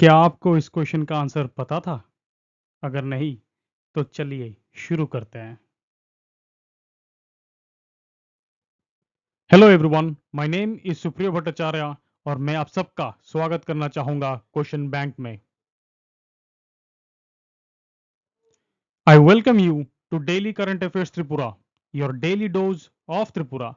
क्या आपको इस क्वेश्चन का आंसर पता था? अगर नहीं, तो चलिए शुरू करते हैं। Hello everyone, my name is Supriyo Bhattacharya और मैं आप सबका स्वागत करना चाहूँगा क्वेश्चन बैंक में। I welcome you to daily current affairs Tripura, your daily dose of Tripura.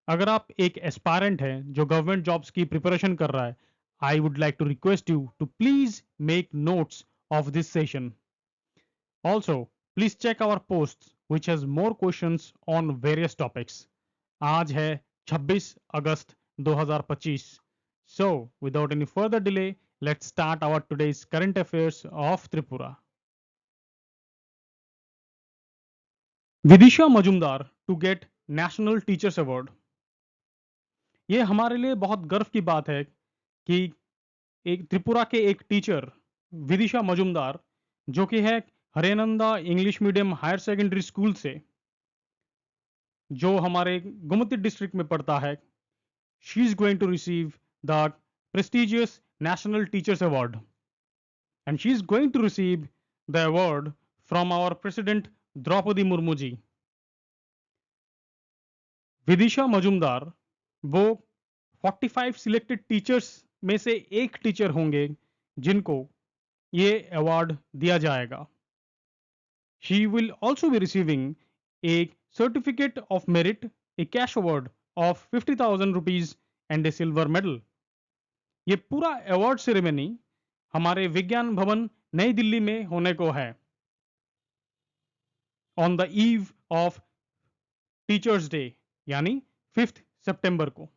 अगर आप एक एस्पायरेंट हैं जो गवर्नमेंट जॉब्स की प्रिपरेशन कर रहा है, I would like to request you to please make notes of this session. Also, please check our posts which has more questions on various topics. आज है 26 अगस्त 2025. So, without any further delay, let's start our today's current affairs of Tripura. Vidisha Majumdar to get National Teachers Award. ये हमारे लिए बहुत गर्व की बात है कि एक त्रिपुरा के एक टीचर विदिशा मजुमदार जो कि है Harenanda English medium higher secondary school से, जो हमारे गोमती डिस्ट्रिक्ट में पड़ता है, she is going to receive the prestigious national teachers award and she is going to receive the award from our president Draupadi Murmu ji. Vidisha Majumdar वो 45 सिलेक्टेड टीचर्स में से एक टीचर होंगे जिनको ये अवार्ड दिया जाएगा. She will also be receiving a certificate of merit, a cash award of 50,000 rupees and a silver medal. ये पूरा अवार्ड सेरेमनी हमारे विज्ञान भवन नई दिल्ली में होने को है on the eve of teachers day, यानी 5 सितंबर को.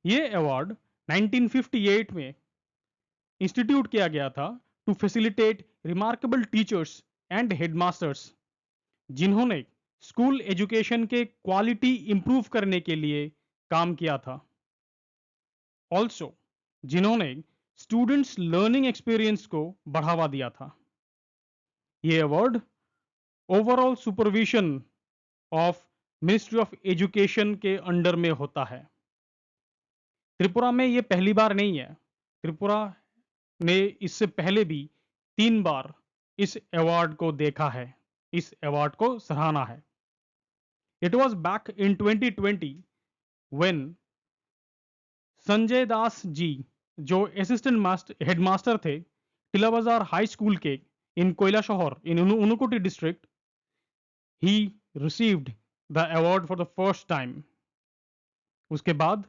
ये अवार्ड 1958 में इंस्टीट्यूट किया गया था to facilitate remarkable teachers and headmasters जिन्होंने स्कूल एजुकेशन के क्वालिटी इंप्रूव करने के लिए काम किया था. ऑल्सो जिन्होंने स्टूडेंट्स लर्निंग एक्सपीरियंस को बढ़ावा दिया था. ये award overall supervision of ministry of education के अंडर में होता है. त्रिपुरा में ये पहली बार नहीं है. त्रिपुरा ने इससे पहले भी 3 बार इस अवार्ड को देखा है, इस अवार्ड को सराहना है. It was back in 2020 when Sanjay Das ji, जो असिस्टेंट हेडमास्टर थे टिला बाजार हाई स्कूल के in Kailashahar in Unakoti district, he received the award for the first time. उसके बाद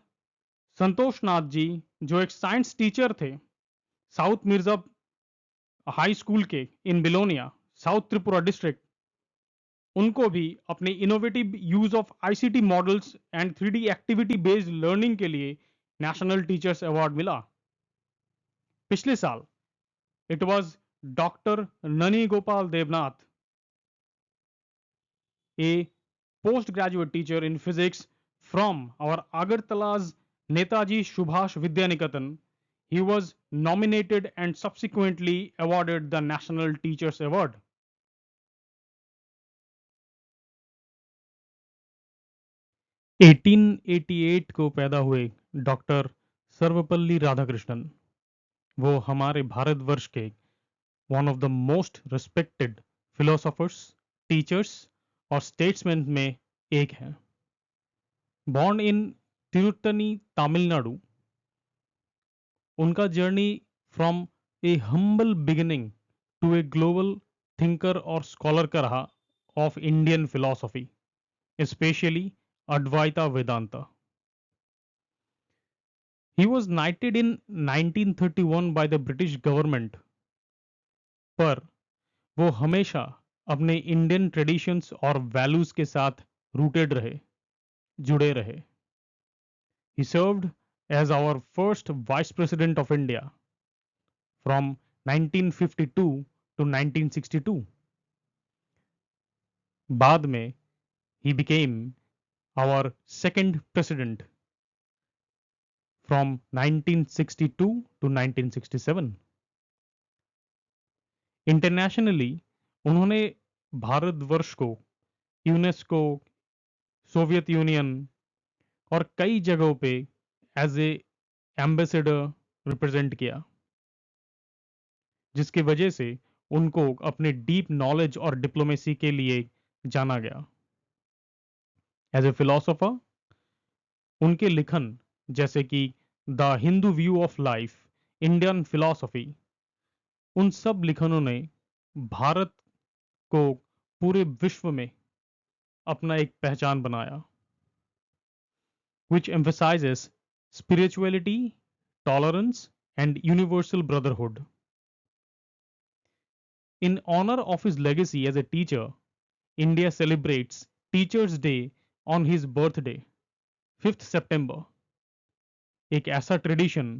संतोष नाथ जी, जो एक साइंस टीचर थे साउथ मिर्जा हाई स्कूल के in Belonia south Tripura district, उनको भी अपने innovative use of ICT models and 3D activity based learning के लिए नेशनल टीचर्स अवार्ड मिला. पिछले साल it was doctor Nani Gopal Devnath, a post graduate teacher in physics from our Agartala's Netaji Subhash Vidyaniketan. He was nominated and subsequently awarded the National Teachers Award. 1888 को पैदा हुए doctor Sarvepalli Radhakrishnan, वो हमारे भारतवर्ष के one of the most respected philosophers, teachers और statesman में एक हैं. बॉर्न इन तिरुत्तनी, तमिलनाडु, उनका journey from a humble beginning to a global thinker और स्कॉलर का रहा of Indian philosophy, specially Advaita Vedanta. He was knighted in 1931 by the British government, पर वो हमेशा अपने इंडियन ट्रेडिशंस और वैल्यूज के साथ रूटेड रहे, जुड़े रहे. He served as our first Vice President of India from 1952 to 1962. बाद में he became our second president from 1962 to 1967. Internationally उन्होंने भारतवर्ष को यूनेस्को, सोवियत यूनियन और कई जगहों पे एज ए एम्बेसडर रिप्रेजेंट किया. जिसकी वजह से उनको अपने डीप नॉलेज और डिप्लोमेसी के लिए जाना गया। एज ए फिलोसोफर, उनके लिखन जैसे कि the Hindu view of life, Indian philosophy, उन सब लिखनों ने भारत को पूरे विश्व में अपना एक पहचान बनाया, which emphasizes spirituality, tolerance, and universal brotherhood. In honor of his legacy as a teacher, India celebrates Teachers' Day on his birthday, 5th September. एक ऐसा ट्रेडिशन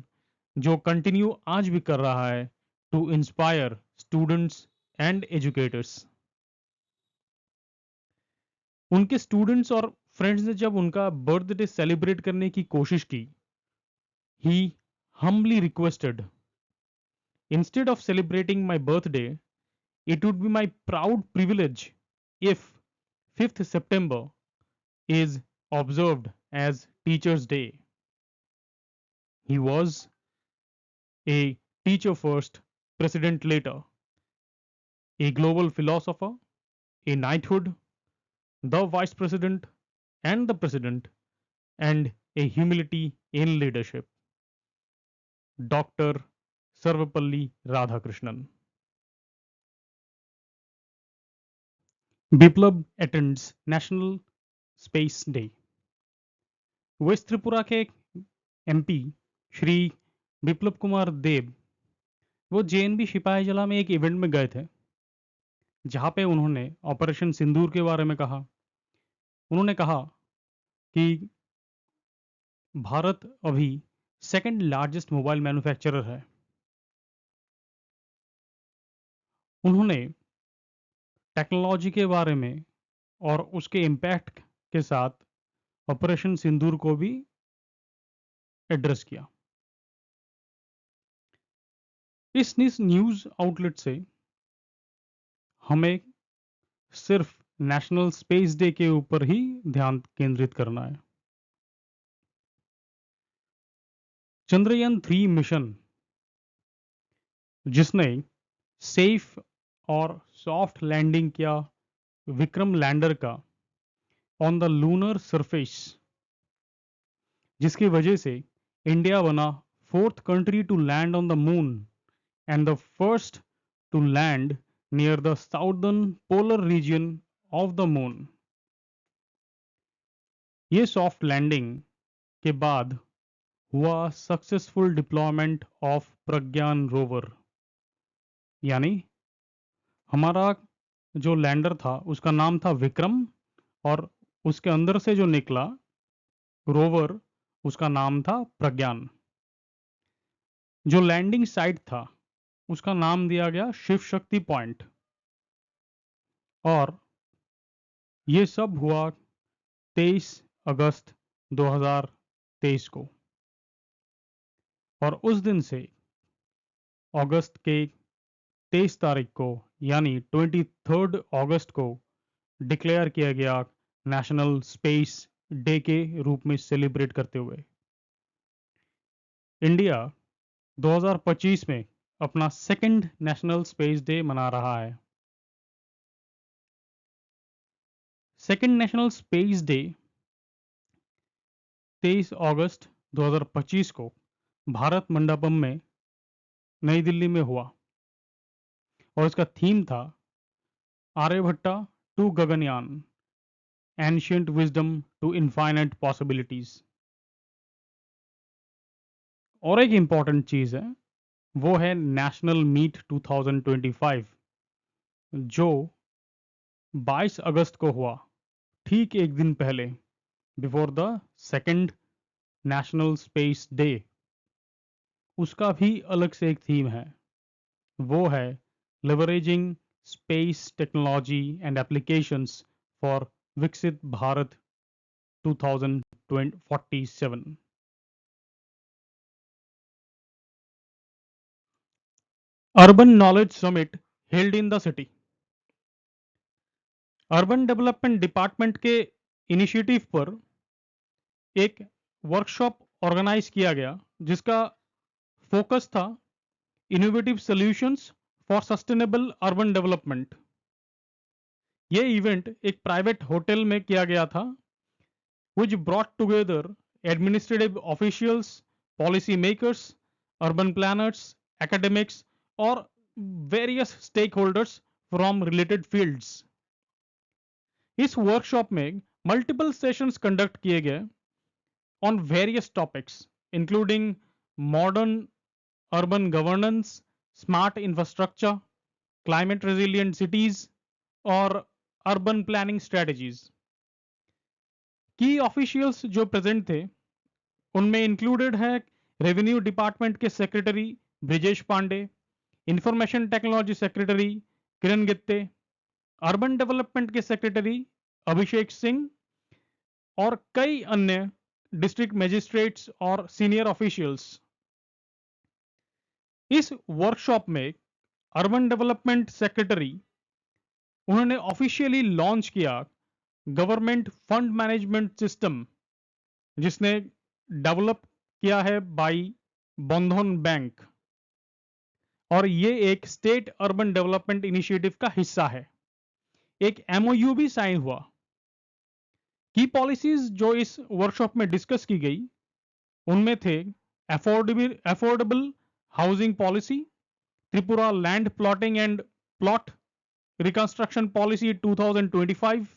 जो कंटिन्यू आज भी कर रहा है to inspire students and educators. उनके students और फ्रेंड्स ने जब उनका बर्थडे सेलिब्रेट करने की कोशिश की, he humbly requested, instead of celebrating my birthday, it would be my proud privilege if 5th September is observed as Teachers' Day. He was a teacher first, president later, a global philosopher, a knighthood, the vice president and the president, and a humility in leadership. Dr. Sarvapalli Radhakrishnan. Biplab attends National Space Day. West Tripura के MP Shri Biplab Kumar Deb, वो JNB सिपाही जला में एक event में गए थे जहां पे उन्होंने ऑपरेशन सिंदूर के बारे में कहा। उन्होंने कहा कि भारत अभी सेकंड लार्जेस्ट मोबाइल मैन्युफैक्चरर है। उन्होंने टेक्नोलॉजी के बारे में और उसके इम्पैक्ट के साथ ऑपरेशन सिंदूर को भी एड्रेस किया। इस न्यूज आउटलेट से हमें सिर्फ नेशनल स्पेस डे के ऊपर ही ध्यान केंद्रित करना है। चंद्रयान 3 मिशन, जिसने सेफ और सॉफ्ट लैंडिंग किया विक्रम लैंडर का ऑन द लूनर सरफेस, जिसकी वजह से इंडिया बना fourth country to land on the moon and the first to land near the southern polar region of the moon. ये सॉफ्ट लैंडिंग के बाद हुआ successful deployment of Pragyan rover, यानी हमारा जो लैंडर था उसका नाम था विक्रम और उसके अंदर से जो निकला रोवर उसका नाम था प्रज्ञान। जो लैंडिंग साइट था उसका नाम दिया गया शिव शक्ति पॉइंट, और ये सब हुआ 23 अगस्त 2023 को। और उस दिन से अगस्त के 23 तारीख को यानी 23 अगस्त को डिक्लेयर किया गया नेशनल स्पेस डे के रूप में सेलिब्रेट करते हुए। इंडिया 2025 में अपना सेकंड नेशनल स्पेस डे मना रहा है। सेकंड नेशनल स्पेस डे 23 अगस्त 2025 को भारत मंडपम में नई दिल्ली में हुआ और इसका थीम था Aryabhatta to Gaganyaan, ancient wisdom to infinite possibilities. और एक इंपॉर्टेंट चीज है, वो है नेशनल मीट 2025 जो 22 अगस्त को हुआ, ठीक एक दिन पहले, before the second national space day. उसका भी अलग से एक थीम है, वो है leveraging space technology and applications for विकसित Bharat 2047। Urban knowledge summit held in the city. Urban development department के इनिशिएटिव पर एक वर्कशॉप ऑर्गेनाइज किया गया जिसका फोकस था innovative solutions for sustainable urban development. ये इवेंट एक प्राइवेट होटल में किया गया था, which brought together administrative officials, policy makers, urban planners, academics, or various stakeholders from related fields. इस वर्कशॉप में मल्टीपल सेशंस कंडक्ट किए गए on various topics, including modern urban governance, smart infrastructure, climate resilient cities, और urban planning strategies. की officials जो present थे उनमें included है रेवेन्यू डिपार्टमेंट के secretary Brijesh Pandey, information technology secretary Kiran Gitte, urban development के सेक्रेटरी अभिषेक सिंह और कई अन्य डिस्ट्रिक्ट मजिस्ट्रेट्स और सीनियर ऑफिशियल्स। इस वर्कशॉप में अर्बन डेवलपमेंट सेक्रेटरी उन्होंने ऑफिशियली लॉन्च किया गवर्नमेंट फंड मैनेजमेंट सिस्टम, जिसने डेवलप किया है बाय बंधन बैंक, और ये एक स्टेट अर्बन डेवलपमेंट इनिशिएटिव का हिस्सा है। एक एमओयू भी साइन हुआ। की पॉलिसीज जो इस वर्कशॉप में डिस्कस की गई उनमें थे affordable housing policy, Tripura land plotting and plot reconstruction policy 2025,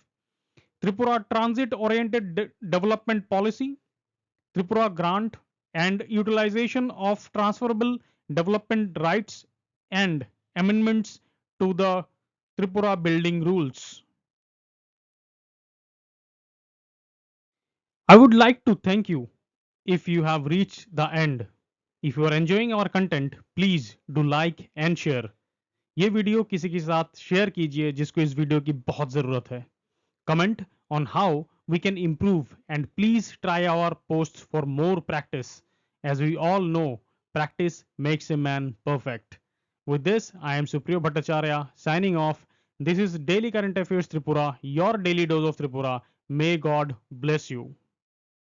Tripura Transit Oriented Development Policy, Tripura Grant and Utilization of Transferable Development Rights, and amendments to the Tripura Building Rules. I would like to thank you if you have reached the end. If you are enjoying our content, please do like and share. ये video किसी के साथ share कीजिए जिसको इस video की बहुत ज़रूरत है। Comment on how we can improve, and please try our posts for more practice. As we all know, practice makes a man perfect. With this, I am Supriyo Bhattacharya signing off. This is Daily Current Affairs Tripura, your daily dose of Tripura. May God bless you.